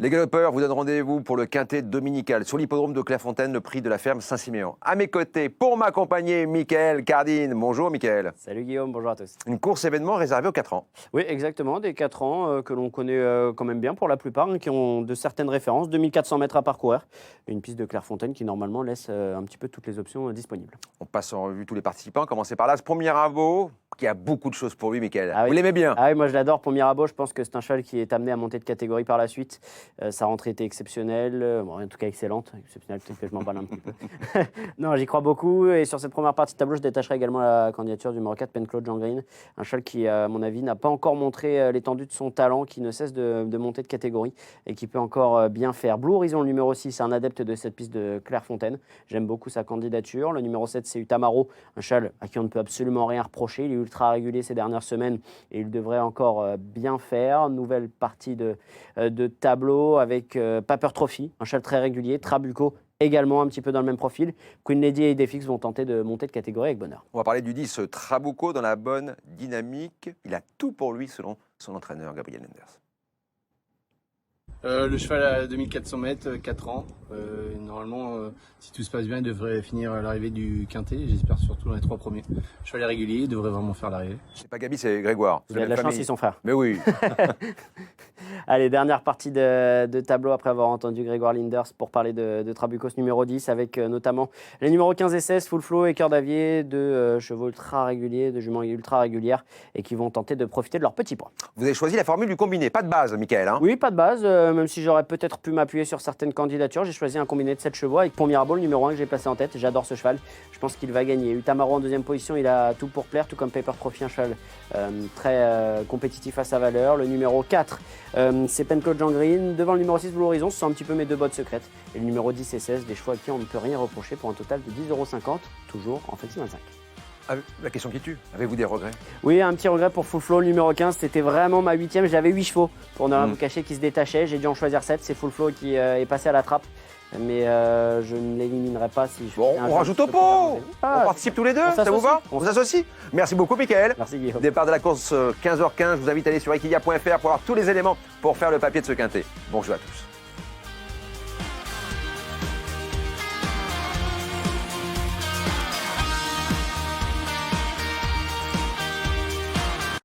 Les galopeurs vous donnent rendez-vous pour le quintet dominical sur l'hippodrome de Clairefontaine, le prix de la ferme Saint-Siméon. À mes côtés, pour m'accompagner, Mickaël Cardine. Bonjour Mickaël. Salut Guillaume, bonjour à tous. Une course événement réservée aux 4 ans. Oui, exactement, des 4 ans que l'on connaît quand même bien pour la plupart, qui ont de certaines références, 2400 mètres à parcourir. Une piste de Clairefontaine qui normalement laisse un petit peu toutes les options disponibles. On passe en revue tous les participants, commencer par là. Ce premier Mirabeau, qui a beaucoup de choses pour lui, Mickaël. Ah oui. Vous l'aimez bien? Ah oui, moi je l'adore pour Mirabeau, je pense que c'est un cheval qui est amené à monter de catégorie par la suite. Sa rentrée était exceptionnelle, bon, en tout cas excellente. Exceptionnelle, peut-être que je m'en parle un petit peu. Non, j'y crois beaucoup. Et sur cette première partie de tableau, je détacherai également la candidature du numéro 4, Penclaude Jean Green. Un cheval qui, à mon avis, n'a pas encore montré l'étendue de son talent, qui ne cesse de monter de catégorie et qui peut encore bien faire. Blue Horizon, le numéro 6, c'est un adepte de cette piste de Clairefontaine. J'aime beaucoup sa candidature. Le numéro 7, c'est Utamaro, un cheval à qui on ne peut absolument rien reprocher. Il est ultra régulier ces dernières semaines et il devrait encore bien faire. Nouvelle partie de tableau avec Paper Trophy, un cheval très régulier. Trabuco, également un petit peu dans le même profil. Queen Lady et Idefix vont tenter de monter de catégorie avec bonheur. On va parler du 10, Trabuco, dans la bonne dynamique. Il a tout pour lui, selon son entraîneur, Gabriel Lenders. Le cheval à 2400 mètres, 4 ans. Normalement, si tout se passe bien, il devrait finir à l'arrivée du quintet. J'espère surtout dans les 3 premiers. Le cheval est régulier, il devrait vraiment faire l'arrivée. C'est pas Gabi, c'est Grégoire. Il a de la chance, ils sont frères. Mais oui. Allez, dernière partie de tableau après avoir entendu Grégoire Linders pour parler de Trabucos numéro 10 avec notamment les numéros 15 et 16, Full Flow et Cœur d'Avier, deux chevaux ultra réguliers, de juments ultra régulières et qui vont tenter de profiter de leur petit poids. Vous avez choisi la formule du combiné, pas de base, Mickaël. Hein? Oui, pas de base, même si j'aurais peut-être pu m'appuyer sur certaines candidatures. J'ai choisi un combiné de 7 chevaux avec Pont Mirabeau, le numéro 1 que j'ai placé en tête. J'adore ce cheval, je pense qu'il va gagner. Utamaro en deuxième position, il a tout pour plaire, tout comme Paper Trophy, un cheval très compétitif à sa valeur. Le numéro 4, c'est Penclaude Jean Green. Devant le numéro 6, Blue Horizon, ce sont un petit peu mes deux bottes secrètes. Et le numéro 10 et 16, des chevaux à qui on ne peut rien reprocher pour un total de 10,50 €, toujours en Flexi 25. La question qui tue, avez-vous des regrets? Oui, un petit regret pour Full Flow, le numéro 15, c'était vraiment ma 8e. J'avais 8 chevaux pour ne rien vous cacher qui se détachaient. J'ai dû en choisir 7, c'est Full Flow qui est passé à la trappe. Mais je ne l'éliminerai pas si je... Bon, on rajoute au pot. On participe tous les deux, ça vous va? On s'associe. Merci beaucoup, Mickaël. Merci Guillaume. Départ de la course 15h15, je vous invite à aller sur equidia.fr pour avoir tous les éléments pour faire le papier de ce quintet. Bonjour à tous.